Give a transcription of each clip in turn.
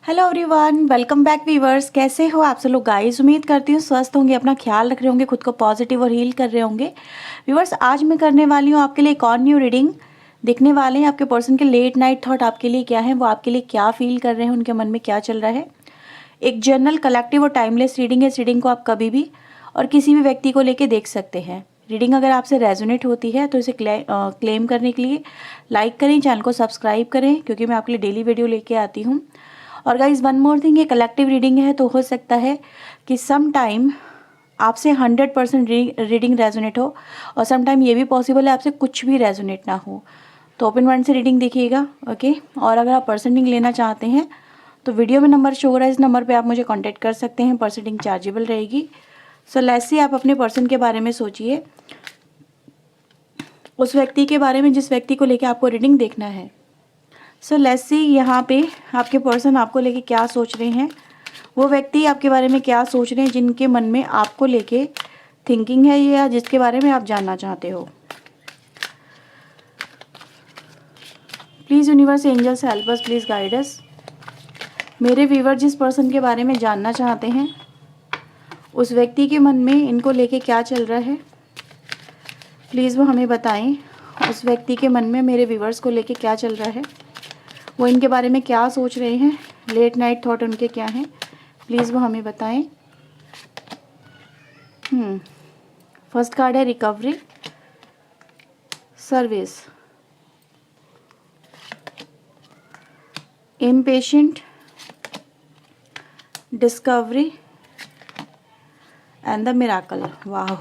Hello everyone, welcome back viewers. कैसे हो आप सब लोग गाइस? उम्मीद करती हूँ स्वस्थ होंगे, अपना ख्याल रख रहे होंगे, खुद को पॉजिटिव और हील कर रहे होंगे। व्यूअर्स, आज मैं करने वाली हूँ आपके लिए एक और न्यू रीडिंग। देखने वाले हैं आपके पर्सन के लेट नाइट थॉट आपके लिए क्या है, वो आपके लिए क्या फील कर रहे हैं, उनके मन में क्या चल रहा है। एक जनरल, कलेक्टिव और टाइमलेस रीडिंग है। इस रीडिंग को आप कभी भी और किसी भी व्यक्ति को लेके देख सकते हैं। रीडिंग अगर आपसे रेजोनेट होती है तो इसे क्लेम करने के लिए लाइक करें, चैनल को सब्सक्राइब करें, क्योंकि मैं आपके लिए डेली वीडियो लेके आती हूँ। और गाइज वन मोर थिंग, ये कलेक्टिव रीडिंग है तो हो सकता है कि सम टाइम आपसे 100% रीडिंग रेजोनेट हो, और सम टाइम ये भी पॉसिबल है आपसे कुछ भी रेजोनेट ना हो। तो ओपन माइंड से रीडिंग देखिएगा, ओके। और अगर आप पर्सनिंग लेना चाहते हैं तो वीडियो में नंबर शो हो रहा है, इस नंबर पे आप मुझे कांटेक्ट कर सकते हैं। पर्सनिंग चार्जेबल रहेगी। सो लेट्स सी, आप अपने पर्सन के बारे में सोचिए, उस व्यक्ति के बारे में जिस व्यक्ति को लेकर आपको रीडिंग देखना है। सो लेट्स सी, यहाँ पे आपके पर्सन आपको लेके क्या सोच रहे हैं, वो व्यक्ति आपके बारे में क्या सोच रहे हैं, जिनके मन में आपको लेके थिंकिंग है या जिसके बारे में आप जानना चाहते हो। Please universe, angels help us, please guide us. मेरे व्यूअर जिस पर्सन के बारे में जानना चाहते हैं, उस व्यक्ति के मन में इनको लेके क्या चल रहा है, प्लीज़ वो हमें बताएं। उस व्यक्ति के मन में मेरे व्यूअर्स को लेके क्या चल रहा है, वो इनके बारे में क्या सोच रहे हैं, लेट नाइट थॉट उनके क्या हैं, प्लीज़ वो हमें बताएं। फर्स्ट कार्ड है recovery, service, impatient, discovery and the miracle. वाह।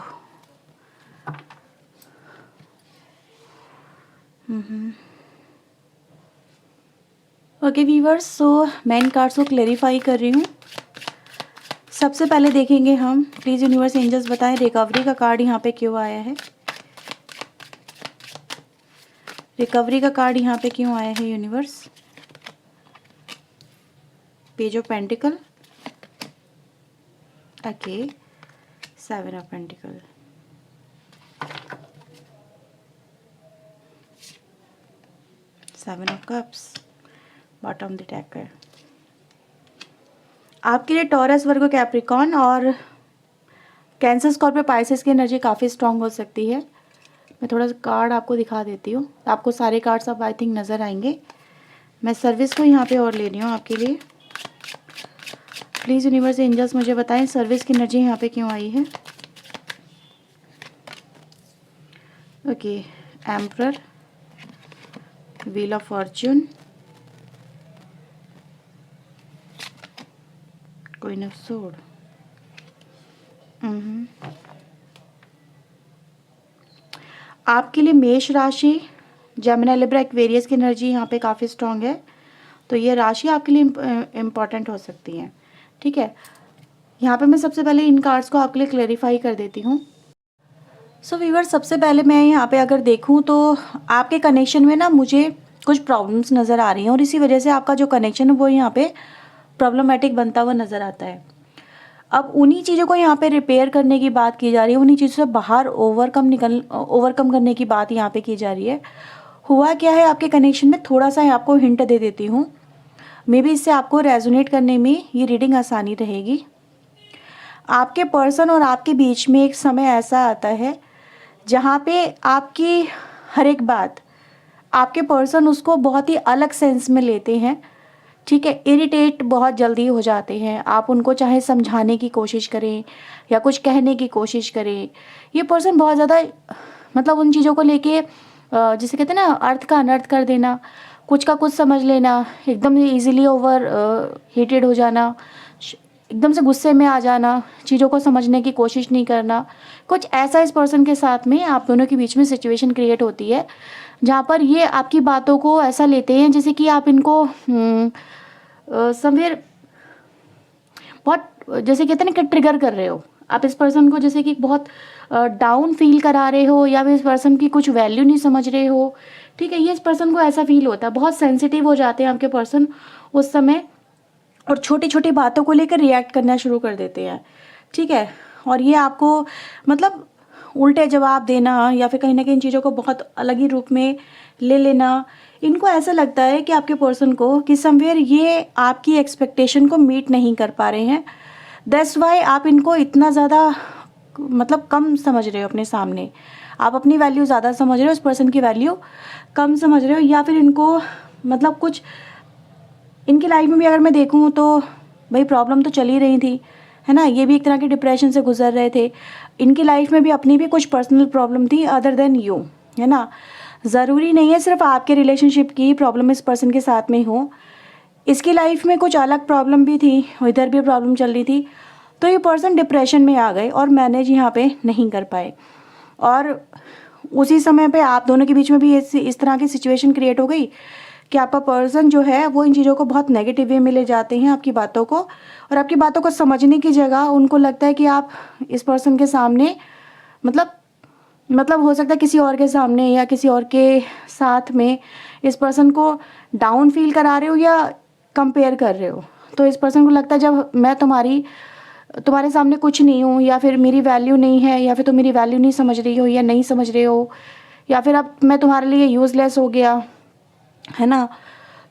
ओके व्यूअर्स, सो मैं इन कार्ड्स को क्लेरिफाई कर रही हूँ। सबसे पहले देखेंगे हम, प्लीज़ यूनिवर्स एंजल्स बताएं रिकवरी का कार्ड यहाँ पे क्यों आया है। रिकवरी का कार्ड यहाँ पे क्यों आया है universe. Page of pentacle, okay, 7 of pentacle, seven of cups, bottom the tacker. आपके लिए टॉरस, वर्गो, कैप्रिकॉर्न और कैंसर, स्कॉर्पियो, पाइसेस की एनर्जी काफ़ी स्ट्रांग हो सकती है। मैं थोड़ा सा कार्ड आपको दिखा देती हूँ, आपको सारे कार्ड्स अब आई थिंक नज़र आएंगे। मैं सर्विस को यहाँ पे और ले रही हूँ आपके लिए। प्लीज़ यूनिवर्स एंजल्स मुझे बताएं सर्विस की एनर्जी यहाँ पे क्यों आई है। Okay, emperor, wheel of Fortune, queen of sword. आपके लिए मेष राशि, जेमिनी, लिब्रा, एक्वेरियस की एनर्जी यहाँ पे काफ़ी स्ट्रांग है, तो ये राशि आपके लिए इम्पॉर्टेंट हो सकती है। ठीक है, यहाँ पे मैं सबसे पहले इन कार्ड्स को आपके लिए क्लेरिफाई कर देती हूँ। सो व्यूअर्स, सबसे पहले मैं यहाँ पे अगर देखूँ तो आपके कनेक्शन में ना मुझे कुछ प्रॉब्लम्स नज़र आ रही हैं, और इसी वजह से आपका जो कनेक्शन है वो यहाँ पे प्रॉब्लमेटिक बनता हुआ नज़र आता है। अब उन्हीं चीज़ों को यहाँ पे रिपेयर करने की बात की जा रही है, उन्हीं चीज़ों से बाहर ओवरकम करने की बात यहाँ पे की जा रही है। हुआ क्या है आपके कनेक्शन में, थोड़ा सा आपको हिंट दे देती हूँ, मे बी इससे आपको रेजोनेट करने में ये रीडिंग आसानी रहेगी। आपके पर्सन और आपके बीच में एक समय ऐसा आता है जहाँ पे आपकी हर एक बात, आपके पर्सन उसको बहुत ही अलग सेंस में लेते हैं। ठीक है, इरिटेट बहुत जल्दी हो जाते हैं। आप उनको चाहे समझाने की कोशिश करें या कुछ कहने की कोशिश करें, ये पर्सन बहुत ज़्यादा मतलब उन चीज़ों को लेके जिसे कहते हैं ना अर्थ का अनर्थ कर देना, कुछ का कुछ समझ लेना, एकदम ईजिली ओवर हीटेड हो जाना, एकदम से गुस्से में आ जाना, चीज़ों को समझने की कोशिश नहीं करना, कुछ ऐसा इस पर्सन के साथ में आप दोनों के बीच में सिचुएशन क्रिएट होती है, जहाँ पर ये आपकी बातों को ऐसा लेते हैं जैसे कि आप इनको समवेयर बहुत, जैसे कहते हैं ना कि ट्रिगर कर रहे हो आप इस पर्सन को, जैसे कि बहुत डाउन फील करा रहे हो, या फिर इस पर्सन की कुछ वैल्यू नहीं समझ रहे हो। ठीक है, ये इस पर्सन को ऐसा फील होता है, बहुत सेंसिटिव हो जाते हैं आपके पर्सन उस समय, और छोटी छोटी बातों को लेकर रिएक्ट करना शुरू कर देते हैं। ठीक है, और ये आपको मतलब उल्टे जवाब देना, या फिर कहीं ना कहीं चीज़ों को बहुत अलग ही रूप में ले लेना, इनको ऐसा लगता है कि आपके पर्सन को कि समवेयर ये आपकी एक्सपेक्टेशन को मीट नहीं कर पा रहे हैं, दैट्स वाई आप इनको इतना ज़्यादा मतलब कम समझ रहे हो अपने सामने। आप अपनी वैल्यू ज़्यादा समझ रहे हो, उस पर्सन की वैल्यू कम समझ रहे हो, या फिर इनको मतलब कुछ इनकी लाइफ में भी अगर मैं देखूँ तो भाई प्रॉब्लम तो चल ही रही थी, है ना। ये भी एक तरह के डिप्रेशन से गुजर रहे थे, इनकी लाइफ में भी अपनी भी कुछ पर्सनल प्रॉब्लम थी अदर देन यू, है ना। ज़रूरी नहीं है सिर्फ आपके रिलेशनशिप की प्रॉब्लम इस पर्सन के साथ में हो, इसकी लाइफ में कुछ अलग प्रॉब्लम भी थी, इधर भी प्रॉब्लम चल रही थी, तो ये पर्सन डिप्रेशन में आ गए और मैनेज यहाँ पे नहीं कर पाए। और उसी समय पे आप दोनों के बीच में भी इस तरह की सिचुएशन क्रिएट हो गई कि आपका पर्सन जो है वो इन चीज़ों को बहुत नेगेटिव वे में ले जाते हैं, आपकी बातों को, और आपकी बातों को समझने की जगह उनको लगता है कि आप इस पर्सन के सामने मतलब हो सकता है किसी और के सामने या किसी और के साथ में इस पर्सन को डाउन फील करा रहे हो या कंपेयर कर रहे हो। तो इस पर्सन को लगता है जब मैं तुम्हारे सामने कुछ नहीं हूँ, या फिर मेरी वैल्यू नहीं है, या फिर तुम मेरी वैल्यू नहीं समझ रही हो या नहीं समझ रहे हो, या फिर अब मैं तुम्हारे लिए यूज़लेस हो गया, है ना।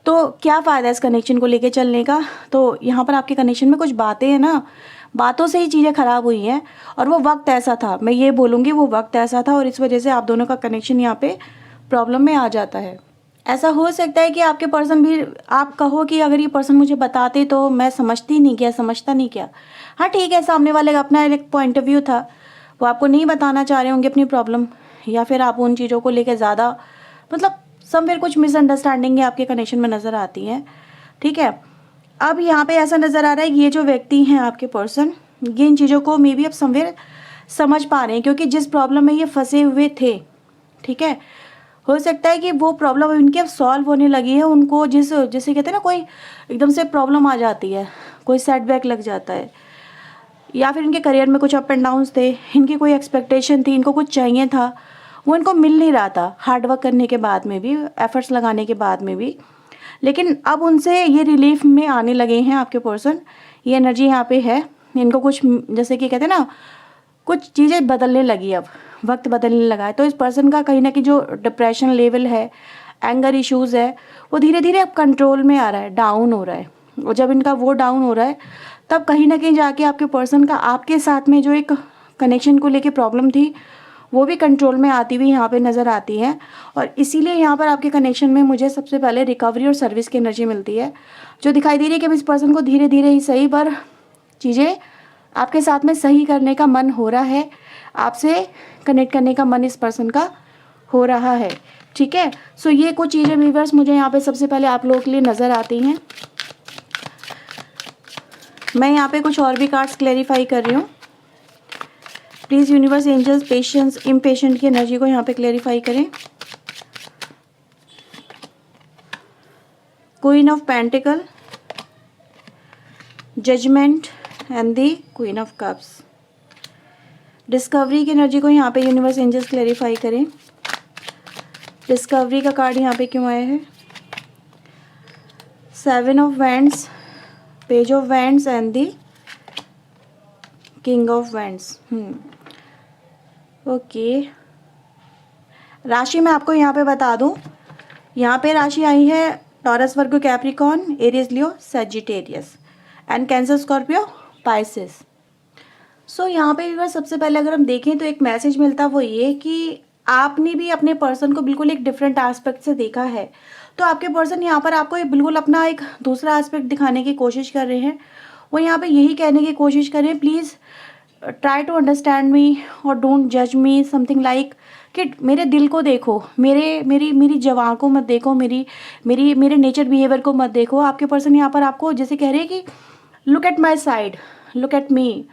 तो क्या फ़ायदा इस कनेक्शन को लेके चलने का। तो यहाँ पर आपके कनेक्शन में कुछ बातें हैं ना, बातों से ही चीज़ें ख़राब हुई हैं, और वो वक्त ऐसा था, मैं ये बोलूँगी वो वक्त ऐसा था, और इस वजह से आप दोनों का कनेक्शन यहाँ पे प्रॉब्लम में आ जाता है। ऐसा हो सकता है कि आपके पर्सन भी, आप कहो कि अगर ये पर्सन मुझे बताते तो मैं समझता नहीं क्या। हाँ ठीक है, सामने वाले का अपना एक पॉइंट ऑफ व्यू था, वो आपको नहीं बताना चाह रहे होंगे अपनी प्रॉब्लम, या फिर आप उन चीज़ों को लेकर ज़्यादा मतलब समवेयर कुछ मिसअंडरस्टैंडिंग आपके कनेक्शन में नज़र आती हैं, ठीक है। अब यहाँ पे ऐसा नज़र आ रहा है ये जो व्यक्ति हैं आपके पर्सन, ये इन चीज़ों को मे बी अब समवेयर समझ पा रहे हैं, क्योंकि जिस प्रॉब्लम में ये फंसे हुए थे, ठीक है, हो सकता है कि वो प्रॉब्लम इनकी अब सॉल्व होने लगी है। उनको जैसे कहते हैं ना, कोई एकदम से प्रॉब्लम आ जाती है, कोई सेटबैक लग जाता है, या फिर इनके करियर में कुछ अप एंड डाउन्स थे, इनकी कोई एक्सपेक्टेशन थी, इनको कुछ चाहिए था, वो इनको मिल नहीं रहा था हार्ड वर्क करने के बाद में भी, एफर्ट्स लगाने के बाद में भी। लेकिन अब उनसे ये रिलीफ में आने लगे हैं आपके पर्सन, ये एनर्जी यहाँ पे है। इनको कुछ जैसे कि कहते हैं ना, कुछ चीज़ें बदलने लगी, अब वक्त बदलने लगा है। तो इस पर्सन का कहीं ना कहीं जो डिप्रेशन लेवल है, एंगर इश्यूज़ है, वो धीरे धीरे अब कंट्रोल में आ रहा है, डाउन हो रहा है। और जब इनका वो डाउन हो रहा है, तब कहीं ना कहीं जाके आपके पर्सन का आपके साथ में जो एक कनेक्शन को लेके प्रॉब्लम थी, वो भी कंट्रोल में आती हुई यहाँ पे नज़र आती है। और इसीलिए यहाँ पर आपके कनेक्शन में मुझे सबसे पहले रिकवरी और सर्विस की एनर्जी मिलती है, जो दिखाई दे रही है कि इस पर्सन को धीरे धीरे ही सही पर चीज़ें आपके साथ में सही करने का मन हो रहा है, आपसे कनेक्ट करने का मन इस पर्सन का हो रहा है, ठीक है। सो ये कुछ चीज़ें व्यूअर्स मुझे यहाँ पे सबसे पहले आप लोगों के लिए नज़र आती हैं। मैं यहाँ पे कुछ और भी कार्ड्स क्लैरिफाई कर रही हूँ। Please universe, angels, patience, impatient की एनर्जी को यहाँ पे क्लैरिफाई करें। Queen of pentacle, judgment and the queen of cups. Discovery की एनर्जी को यहाँ पे यूनिवर्स, एंजल्स क्लैरिफाई करें। डिस्कवरी का कार्ड यहाँ पे क्यों आया है? 7 of wands, page of wands and the king of wands. Okay, राशि मैं आपको यहाँ पे बता दूँ, यहाँ पे राशि आई है Taurus, Virgo, Capricorn, Aries, Leo, Sagittarius and Cancer, Scorpio, Pisces. So यहाँ पे भी सबसे पहले अगर हम देखें तो एक मैसेज मिलता वो ये कि आपने भी अपने पर्सन को बिल्कुल एक डिफरेंट एस्पेक्ट से देखा है। तो आपके पर्सन यहाँ पर आपको बिल्कुल अपना एक दूसरा एस्पेक्ट दिखाने की कोशिश कर रहे हैं। वो यहाँ पे यही कहने की कोशिश कर रहे हैं, please try to understand me और डोंट जज मी, समथिंग लाइक कि मेरे दिल को देखो, मेरी जवान को मत देखो, मेरे नेचर बिहेवियर को मत देखो। आपके पर्सन यहाँ पर आपको जैसे कह रहे हैं कि look at my side, look at me,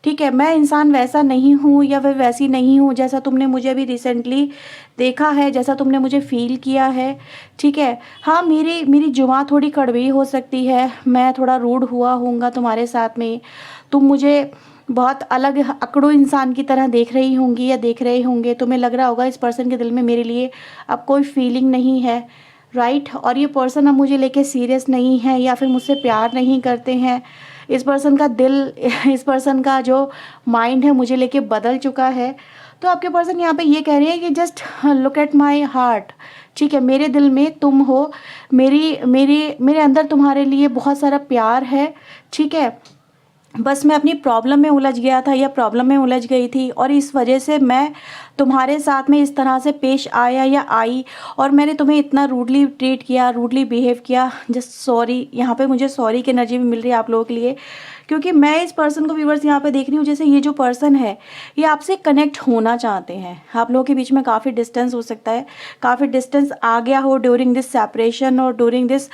ठीक है, मैं इंसान वैसा नहीं हूँ या फिर वैसी नहीं हूँ जैसा तुमने मुझे अभी रिसेंटली देखा है, जैसा तुमने मुझे फील किया है, ठीक है। हाँ, मेरी जुबान थोड़ी कड़वी हो सकती है, मैं थोड़ा रूड हुआ होऊंगा तुम्हारे साथ में, तुम मुझे बहुत अलग अकड़ू इंसान की तरह देख रही होंगी या देख रहे होंगे, तुम्हें लग रहा होगा इस पर्सन के दिल में मेरे लिए अब कोई फीलिंग नहीं है, राइट। और ये पर्सन अब मुझे लेके सीरियस नहीं है या फिर मुझसे प्यार नहीं करते हैं। इस पर्सन का दिल, इस पर्सन का जो माइंड है मुझे लेके बदल चुका है। तो आपके पर्सन यहाँ पे ये कह रहे हैं कि just look at my heart, ठीक है, मेरे दिल में तुम हो, मेरे अंदर तुम्हारे लिए बहुत सारा प्यार है, ठीक है। बस मैं अपनी प्रॉब्लम में उलझ गया था या प्रॉब्लम में उलझ गई थी, और इस वजह से मैं तुम्हारे साथ में इस तरह से पेश आया या आई, और मैंने तुम्हें इतना रूडली ट्रीट किया, रूडली बिहेव किया। जस्ट सॉरी, यहाँ पे मुझे सॉरी की एनर्जी भी मिल रही है आप लोगों के लिए, क्योंकि मैं इस पर्सन को व्यूअर्स यहाँ पे देख रही हूँ, जैसे ये जो पर्सन है ये आपसे कनेक्ट होना चाहते हैं। आप लोगों के बीच में काफ़ी डिस्टेंस हो सकता है, काफ़ी डिस्टेंस आ गया हो ड्यूरिंग दिस सेपरेशन और ड्यूरिंग दिस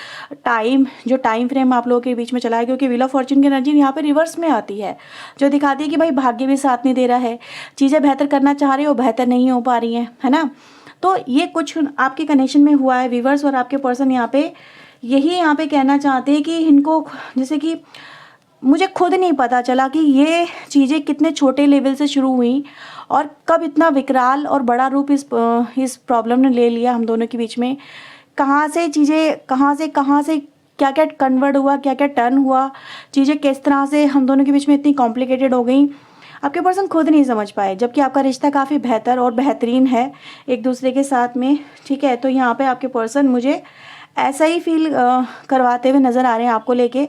टाइम, जो टाइम फ्रेम आप लोगों के बीच में चला है, क्योंकि व्हील ऑफ फॉर्च्यून की एनर्जी यहाँ पे रिवर्स में आती है, जो दिखाती है कि भाई भाग्य भी साथ नहीं दे रहा है, चीज़ें बेहतर करना चाह रहे हो, बेहतर नहीं हो पा रही हैं, है ना। तो ये कुछ आपके कनेक्शन में हुआ है व्यूअर्स, और आपके पर्सन यहाँ पे यही यहाँ पे कहना चाहते हैं कि इनको, जैसे कि मुझे खुद नहीं पता चला कि ये चीज़ें कितने छोटे लेवल से शुरू हुई और कब इतना विकराल और बड़ा रूप इस प्रॉब्लम ने ले लिया हम दोनों के बीच में। कहाँ से चीज़ें, कहाँ से क्या क्या कन्वर्ट हुआ, क्या क्या टर्न हुआ, चीज़ें किस तरह से हम दोनों के बीच में इतनी कॉम्प्लिकेटेड हो गई, आपके पर्सन खुद नहीं समझ पाए, जबकि आपका रिश्ता काफ़ी बेहतर और बेहतरीन है एक दूसरे के साथ में, ठीक है। तो यहाँ पे आपके पर्सन मुझे ऐसा ही फील करवाते हुए नज़र आ रहे हैं आपको लेके,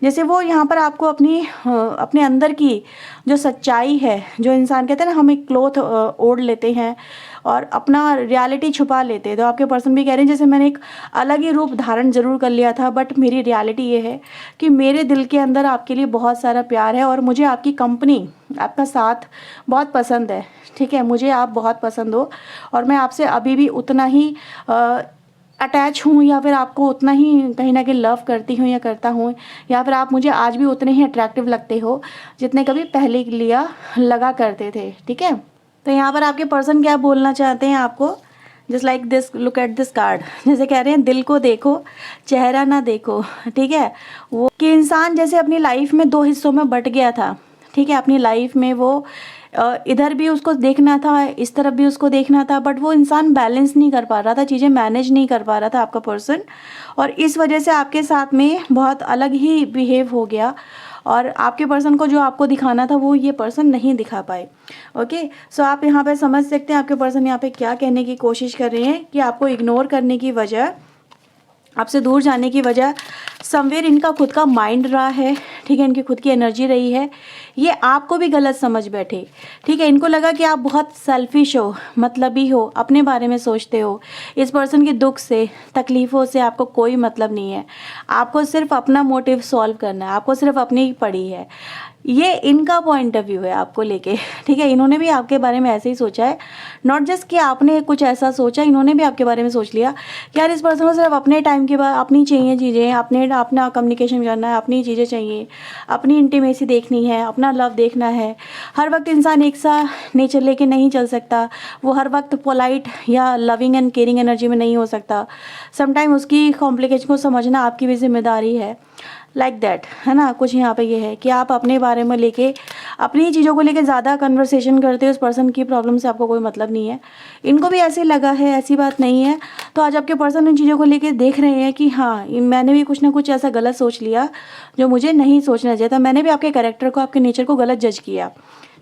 जैसे वो यहाँ पर आपको अपने अंदर की जो सच्चाई है, जो इंसान कहते हैं ना हम एक क्लोथ ओढ़ लेते हैं और अपना रियलिटी छुपा लेते हैं, तो आपके पर्सन भी कह रहे हैं जैसे मैंने एक अलग ही रूप धारण जरूर कर लिया था, बट मेरी रियलिटी ये है कि मेरे दिल के अंदर आपके लिए बहुत सारा प्यार है और मुझे आपकी कंपनी, आपका साथ बहुत पसंद है, ठीक है। मुझे आप बहुत पसंद हो और मैं आपसे अभी भी उतना ही अटैच हूँ, या फिर आपको उतना ही कहीं ना कहीं लव करती हूँ या करता हूँ, या फिर आप मुझे आज भी उतने ही अट्रैक्टिव लगते हो जितने कभी पहले लिया लगा करते थे, ठीक है। तो यहाँ पर आपके पर्सन क्या बोलना चाहते हैं आपको, just like this, look at this card, जैसे कह रहे हैं दिल को देखो चेहरा ना देखो, ठीक है। वो कि इंसान जैसे अपनी लाइफ में दो हिस्सों में बट गया था, ठीक है। अपनी लाइफ में वो इधर भी उसको देखना था, इस तरफ भी उसको देखना था, बट वो इंसान बैलेंस नहीं कर पा रहा था, चीज़ें मैनेज नहीं कर पा रहा था आपका पर्सन, और इस वजह से आपके साथ में बहुत अलग ही बिहेव हो गया, और आपके पर्सन को जो आपको दिखाना था वो ये पर्सन नहीं दिखा पाए। ओके, सो आप यहाँ पे समझ सकते हैं आपके पर्सन यहाँ पे क्या कहने की कोशिश कर रहे हैं, कि आपको इग्नोर करने की वजह, आपसे दूर जाने की वजह समवेयर इनका खुद का माइंड रहा है, ठीक है, इनकी खुद की एनर्जी रही है, ये आपको भी गलत समझ बैठे, ठीक है। इनको लगा कि आप बहुत सेल्फिश हो, मतलबी हो, अपने बारे में सोचते हो, इस पर्सन के दुख से, तकलीफ़ों से आपको कोई मतलब नहीं है, आपको सिर्फ अपना मोटिव सॉल्व करना है, आपको सिर्फ अपनी ही पड़ी है, ये इनका पॉइंट ऑफ व्यू है आपको लेके, ठीक है। इन्होंने भी आपके बारे में ऐसे ही सोचा है, नॉट जस्ट कि आपने कुछ ऐसा सोचा, इन्होंने भी आपके बारे में सोच लिया कि यार इस पर्सन को सिर्फ अपने टाइम के बाद अपनी चाहिए चीज़ें, अपना कम्युनिकेशन करना है, अपनी चीज़ें चाहिए, अपनी इंटीमेसी देखनी है, अपना लव देखना है। हर वक्त इंसान एक सा नेचर लेके नहीं चल सकता, वो हर वक्त पोलाइट या लविंग एंड केयरिंग एनर्जी में नहीं हो सकता, समटाइम उसकी कॉम्प्लिकेशन को समझना आपकी भी जिम्मेदारी है, लाइक दैट, है ना। कुछ यहाँ पे ये है कि आप अपने बारे में लेके, अपनी चीज़ों को लेके ज़्यादा कन्वर्सेशन करते हो, उस पर्सन की प्रॉब्लम से आपको कोई मतलब नहीं है, इनको भी ऐसे लगा है, ऐसी बात नहीं है। तो आज आपके पर्सन इन चीज़ों को लेके देख रहे हैं कि हाँ मैंने भी कुछ ना कुछ ऐसा गलत सोच लिया जो मुझे नहीं सोचना चाहिए था, मैंने भी आपके कैरेक्टर को, आपके नेचर को गलत जज किया,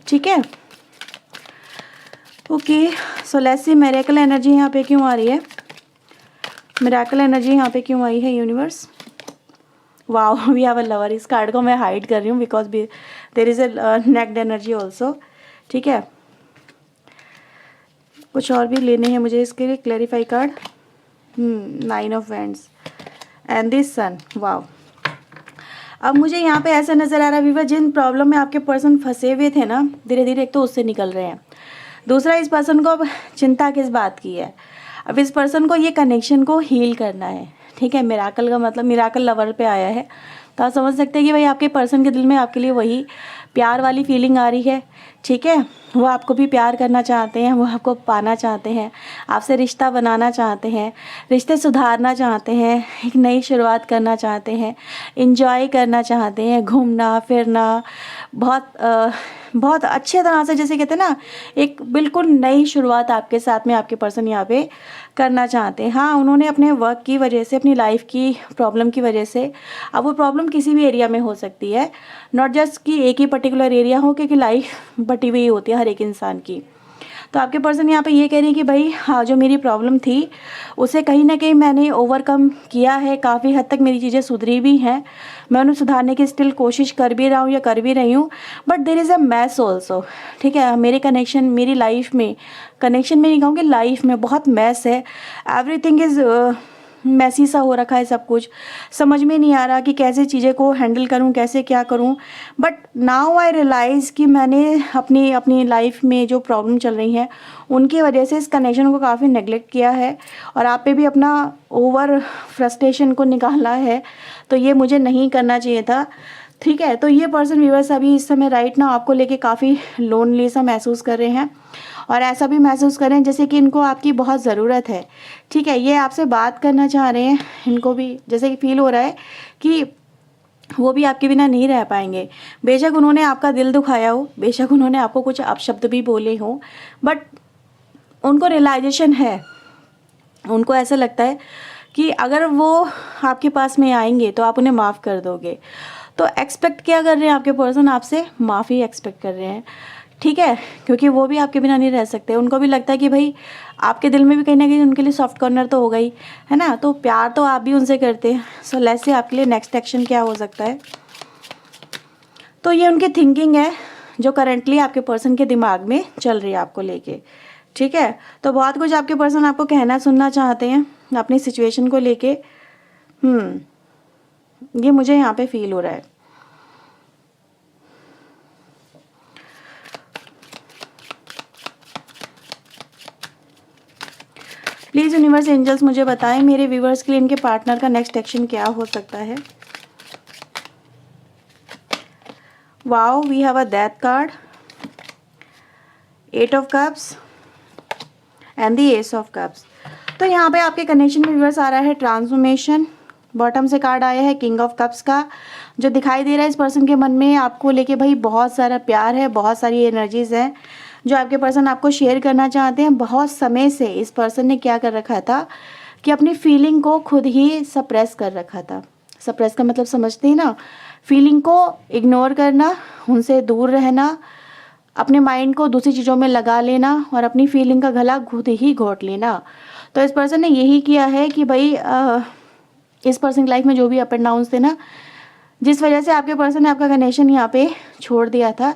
ठीक है। Okay, so let's C miracle energy यहाँ पे क्यों आ रही है, मिरेकल एनर्जी यहाँ पे क्यों आई है universe. Wow, we have a lover. इस कार्ड को मैं हाइड कर रही हूँ because there is a naked energy also, ठीक है। कुछ और भी लेने हैं मुझे इसके लिए, clarify card, 9 of wands and this sun. Wow, अब मुझे यहाँ पे ऐसा नज़र आ रहा है वीवर, जिन प्रॉब्लम में आपके पर्सन फंसे हुए थे ना, धीरे धीरे एक तो उससे निकल रहे हैं, दूसरा इस पर्सन को अब चिंता किस बात की है, अब इस पर्सन को ये कनेक्शन को हील करना है, ठीक है। मिराकल का मतलब मिराकल लवर पे आया है, तो आप समझ सकते हैं कि भाई आपके पर्सन के दिल में आपके लिए वही प्यार वाली फीलिंग आ रही है, ठीक है। वो आपको भी प्यार करना चाहते हैं, वो आपको पाना चाहते हैं, आपसे रिश्ता बनाना चाहते हैं, रिश्ते सुधारना चाहते हैं, एक नई शुरुआत करना चाहते हैं, एंजॉय करना चाहते हैं, घूमना फिरना, बहुत अच्छे तरह से, जैसे कहते हैं ना, एक बिल्कुल नई शुरुआत आपके साथ में आपके पर्सन यहाँ पे करना चाहते हैं। हाँ, उन्होंने अपने वर्क की वजह से, अपनी लाइफ की प्रॉब्लम की वजह से, अब वो प्रॉब्लम किसी भी एरिया में हो सकती है, नॉट जस्ट कि एक ही पर्टिकुलर एरिया हो, क्योंकि लाइफ बटी हुई होती है हर एक इंसान की, तो आपके पर्सन यहाँ पे ये कह रहे हैं कि भाई हाँ, जो मेरी प्रॉब्लम थी उसे कहीं ना कहीं मैंने ओवरकम किया है, काफ़ी हद तक मेरी चीज़ें सुधरी भी हैं, मैं उन्हें सुधारने की स्टिल कोशिश कर भी रहा हूँ या कर भी रही हूँ, but there is a mess also. ठीक है, मेरे कनेक्शन, मेरी लाइफ में, कनेक्शन में नहीं कहूँगी, लाइफ में बहुत मैस है, एवरीथिंग इज़ मैसी सा हो रखा है सब कुछ, समझ में नहीं आ रहा कि कैसे चीज़ें को हैंडल करूं, कैसे क्या करूं। बट नाउ आई रियलाइज़ कि मैंने अपनी अपनी लाइफ में जो प्रॉब्लम चल रही है उनकी वजह से इस कनेक्शन को काफ़ी नेगलेक्ट किया है और आप पे भी अपना ओवर फ्रस्ट्रेशन को निकाला है, तो ये मुझे नहीं करना चाहिए था। ठीक है, तो ये पर्सन व्यूअर्स अभी इस समय राइट ना आपको लेके काफ़ी लोनली सा महसूस कर रहे हैं और ऐसा भी महसूस करें जैसे कि इनको आपकी बहुत ज़रूरत है। ठीक है, ये आपसे बात करना चाह रहे हैं, इनको भी जैसे कि फील हो रहा है कि वो भी आपके बिना नहीं रह पाएंगे। बेशक उन्होंने आपका दिल दुखाया हो, बेशक उन्होंने आपको कुछ अपशब्द भी बोले हों, बट उनको रियलाइजेशन है, उनको ऐसा लगता है कि अगर वो आपके पास में आएंगे तो आप उन्हें माफ़ कर दोगे। तो एक्सपेक्ट क्या कर रहे हैं आपके पर्सन, आपसे माफ़ी एक्सपेक्ट कर रहे हैं। ठीक है, क्योंकि वो भी आपके बिना नहीं रह सकते, उनको भी लगता है कि भाई आपके दिल में भी कहीं ना कहीं उनके लिए सॉफ्ट कॉर्नर तो होगा ही, है ना, तो प्यार तो आप भी उनसे करते हैं। सो लेट्स से आपके लिए नेक्स्ट एक्शन क्या हो सकता है। तो ये उनकी थिंकिंग है जो करंटली आपके पर्सन के दिमाग में चल रही है आपको लेके। ठीक है, तो बहुत कुछ आपके पर्सन आपको कहना सुनना चाहते हैं अपनी सिचुएशन को लेके। ये मुझे यहाँ पे फील हो रहा है। प्लीज़ यूनिवर्स एंजल्स मुझे बताएं मेरे व्यूवर्स के लिए इनके पार्टनर का नेक्स्ट एक्शन क्या हो सकता है। Wow, we have a death card, 8 of cups and the ace of cups. तो यहाँ पे आपके कनेक्शन में व्यूवर्स आ रहा है ट्रांसफॉर्मेशन। बॉटम से कार्ड आया है किंग ऑफ कप्स का, जो दिखाई दे रहा है इस पर्सन के मन में आपको लेके भाई बहुत सारा प्यार है, बहुत सारी एनर्जीज हैं जो आपके पर्सन आपको शेयर करना चाहते हैं। बहुत समय से इस पर्सन ने क्या कर रखा था कि अपनी फीलिंग को खुद ही सप्रेस कर रखा था। सप्रेस का मतलब समझते हैं ना, फीलिंग को इग्नोर करना, उनसे दूर रहना, अपने माइंड को दूसरी चीज़ों में लगा लेना और अपनी फीलिंग का गला खुद ही घोट लेना। तो इस पर्सन ने यही किया है कि भाई इस पर्सन की लाइफ में जो भी अप एंड डाउन्स थे ना, जिस वजह से आपके पर्सन ने आपका कनेक्शन यहाँ पे छोड़ दिया था,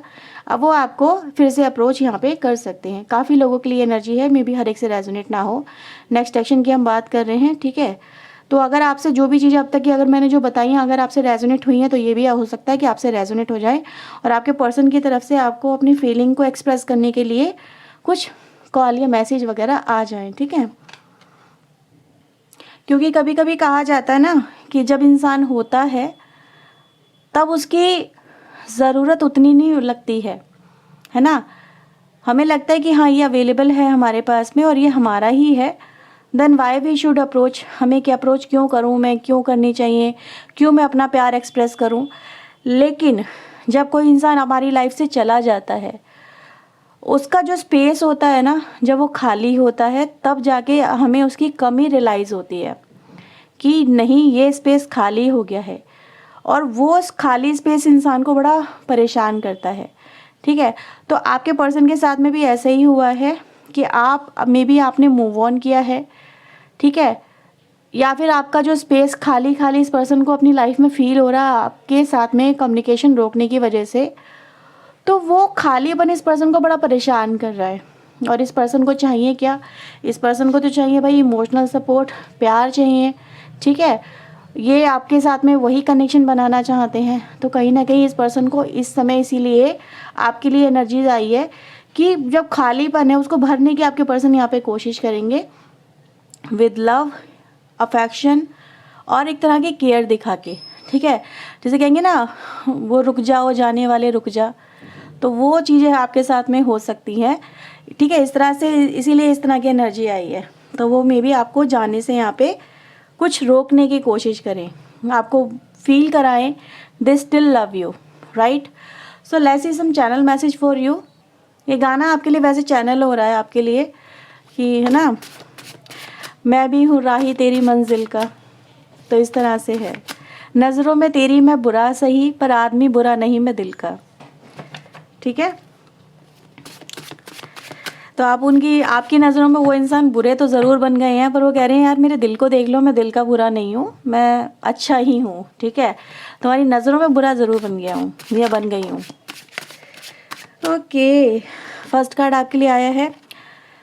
अब वो आपको फिर से अप्रोच यहाँ पे कर सकते हैं। काफ़ी लोगों के लिए एनर्जी है, मे बी हर एक से रेजोनेट ना हो। नेक्स्ट एक्शन की हम बात कर रहे हैं। ठीक है, तो अगर आपसे जो भी चीज़ें अब तक की अगर मैंने जो बताई हैं अगर आपसे रेजोनेट हुई हैं तो ये भी हो सकता है कि आपसे रेजोनेट हो जाए और आपके पर्सन की तरफ से आपको अपनी फीलिंग को एक्सप्रेस करने के लिए कुछ कॉल या मैसेज वगैरह आ जाए। ठीक है, क्योंकि कभी कभी कहा जाता है ना कि जब इंसान होता है तब उसकी ज़रूरत उतनी नहीं लगती है ना। हमें लगता है कि हाँ ये अवेलेबल है हमारे पास में और ये हमारा ही है, then why we should approach, हमें क्या अप्रोच क्यों करूँ मैं, क्यों करनी चाहिए, क्यों मैं अपना प्यार एक्सप्रेस करूँ। लेकिन जब कोई इंसान हमारी लाइफ से चला जाता है, उसका जो स्पेस होता है ना, जब वो खाली होता है तब जाके हमें उसकी कमी रियलाइज़ होती है कि नहीं ये स्पेस खाली हो गया है, और वो खाली स्पेस इंसान को बड़ा परेशान करता है। ठीक है, तो आपके पर्सन के साथ में भी ऐसा ही हुआ है कि आप मे बी आपने मूव ऑन किया है। ठीक है, या फिर आपका जो स्पेस खाली खाली इस पर्सन को अपनी लाइफ में फील हो रहा है आपके साथ में कम्युनिकेशन रोकने की वजह से, तो वो खालीपन इस पर्सन को बड़ा परेशान कर रहा है। और इस पर्सन को चाहिए क्या, इस पर्सन को तो चाहिए भाई इमोशनल सपोर्ट, प्यार चाहिए। ठीक है, ये आपके साथ में वही कनेक्शन बनाना चाहते हैं। तो कहीं ना कहीं इस पर्सन को इस समय इसीलिए आपके लिए एनर्जीज आई है कि जब खालीपन है उसको भरने की आपके पर्सन यहाँ पे कोशिश करेंगे विद लव, अफेक्शन और एक तरह की केयर दिखा के। ठीक है, जैसे कहेंगे ना वो रुक जाओ जाने वाले रुक जा, तो वो चीज़ें आपके साथ में हो सकती हैं। ठीक है, इस तरह से इसीलिए इस तरह की एनर्जी आई है। तो वो मे बी आपको जाने से यहाँ पे कुछ रोकने की कोशिश करें, आपको फील कराएं they still love you, right. So let's see some channel message for you. ये गाना आपके लिए वैसे चैनल हो रहा है आपके लिए कि है ना, मैं भी हूँ राही तेरी मंजिल का। तो इस तरह से है, नज़रों में तेरी मैं बुरा सही पर आदमी बुरा नहीं मैं दिल का। ठीक है, तो आप उनकी आपकी नज़रों में वो इंसान बुरे तो ज़रूर बन गए हैं, पर वो कह रहे हैं यार मेरे दिल को देख लो, मैं दिल का बुरा नहीं हूँ, मैं अच्छा ही हूँ, ठीक है। तुम्हारी नज़रों में बुरा ज़रूर बन गया हूँ या बन गई हूँ। ओके, फर्स्ट कार्ड आपके लिए आया है,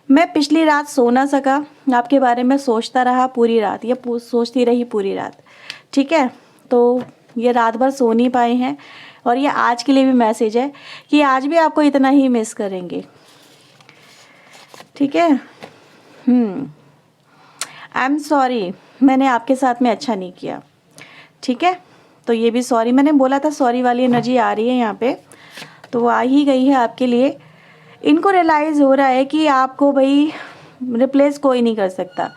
मैं पिछली रात सो ना सका, आपके बारे में सोचता रहा पूरी रात, या सोचती रही पूरी रात, ठीक है। तो ये रात भर सो नहीं पाए हैं, और ये आज के लिए भी मैसेज है कि आज भी आपको इतना ही मिस करेंगे, ठीक है। आई एम सॉरी, मैंने आपके साथ में अच्छा नहीं किया, ठीक है। तो ये भी सॉरी, मैंने बोला था सॉरी वाली एनर्जी आ रही है यहाँ पे, तो वो आ ही गई है आपके लिए। इनको रियलाइज़ हो रहा है कि आपको भाई रिप्लेस कोई नहीं कर सकता,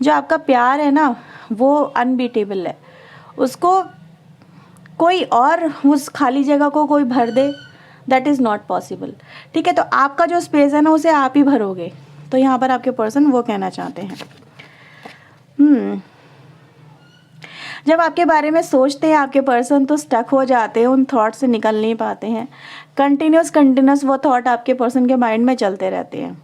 जो आपका प्यार है ना वो अनबीटेबल है, उसको कोई और उस खाली जगह को कोई भर दे, दैट इज़ नॉट पॉसिबल, ठीक है। तो आपका जो स्पेस है ना उसे आप ही भरोगे, तो यहाँ पर आपके पर्सन वो कहना चाहते हैं। जब आपके बारे में सोचते हैं आपके पर्सन तो स्टक हो जाते हैं, उन थॉट से निकल नहीं पाते हैं, कंटिन्यूस वो थॉट आपके पर्सन के माइंड में चलते रहते हैं।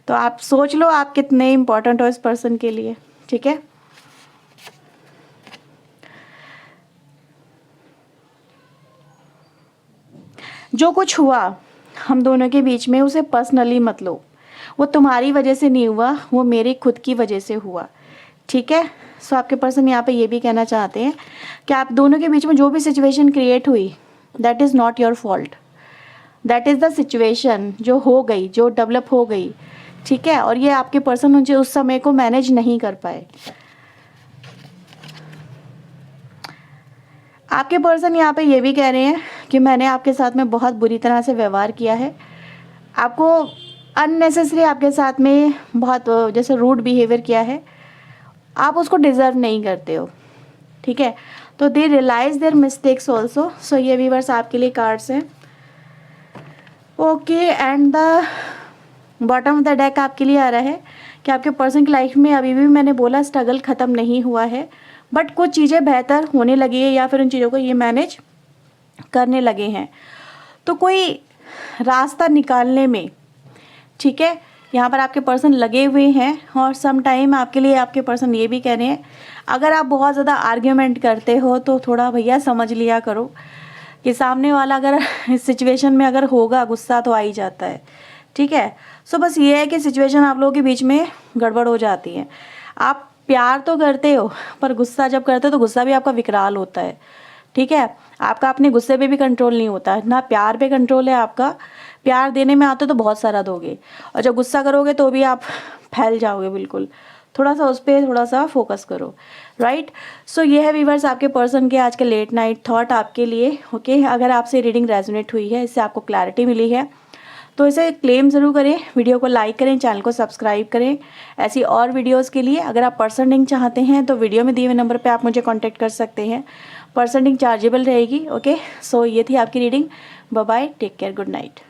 तो आप सोच लो आप कितने इम्पोर्टेंट हो इस पर्सन के लिए, ठीक है। जो कुछ हुआ हम दोनों के बीच में उसे पर्सनली मत लो, वो तुम्हारी वजह से नहीं हुआ, वो मेरी खुद की वजह से हुआ, ठीक है। सो आपके पर्सन यहाँ पे ये भी कहना चाहते हैं कि आप दोनों के बीच में जो भी सिचुएशन क्रिएट हुई that is not your fault, that is the situation जो हो गई, जो डेवलप हो गई, ठीक है। और ये आपके पर्सन मुझे उस समय को मैनेज नहीं कर पाए। आपके पर्सन यहाँ पे ये भी कह रहे हैं कि मैंने आपके साथ में बहुत बुरी तरह से व्यवहार किया है, आपको अननेसेसरी आपके साथ में बहुत जैसे रूड बिहेवियर किया है, आप उसको डिज़र्व नहीं करते हो, ठीक है। तो दे रियलाइज देयर मिस्टेक्स ऑल्सो। सो ये व्यूअर्स आपके लिए कार्ड्स हैं। Okay, and the bottom of the deck आपके लिए आ रहा है कि आपके पर्सन की लाइफ में अभी भी मैंने बोला स्ट्रगल ख़त्म नहीं हुआ है, बट कुछ चीज़ें बेहतर होने लगी है या फिर उन चीज़ों को ये मैनेज करने लगे हैं, तो कोई रास्ता निकालने में, ठीक है, यहाँ पर आपके पर्सन लगे हुए हैं। और सम टाइम आपके लिए आपके पर्सन ये भी कह रहे हैं अगर आप बहुत ज़्यादा आर्ग्यूमेंट करते हो तो थोड़ा भैया समझ लिया करो कि सामने वाला अगर इस सिचुएशन में अगर होगा गुस्सा तो आ ही जाता है, ठीक है। सो बस ये है कि सिचुएशन आप लोगों के बीच में गड़बड़ हो जाती है, आप प्यार तो करते हो पर गुस्सा जब करते हो तो गुस्सा भी आपका विकराल होता है, ठीक है। आपका अपने गुस्से पे भी कंट्रोल नहीं होता है, ना प्यार पे कंट्रोल है आपका, प्यार देने में आते तो बहुत सारा दोगे और जब गुस्सा करोगे तो भी आप फैल जाओगे बिल्कुल। थोड़ा सा उस पर थोड़ा सा फोकस करो, राइट। सो ये है व्यूअर्स आपके पर्सन के आज के लेट नाइट थॉट आपके लिए, ओके। अगर आपसे रीडिंग रेजोनेट हुई है, इससे आपको क्लैरिटी मिली है तो इसे क्लेम ज़रूर करें, वीडियो को लाइक करें, चैनल को सब्सक्राइब करें ऐसी और वीडियोस के लिए। अगर आप पर्सन रिंग चाहते हैं तो वीडियो में दिए हुए नंबर पे आप मुझे कांटेक्ट कर सकते हैं, पर्सन रिंग चार्जेबल रहेगी, ओके। सो ये थी आपकी reading, bye bye, take care, good night.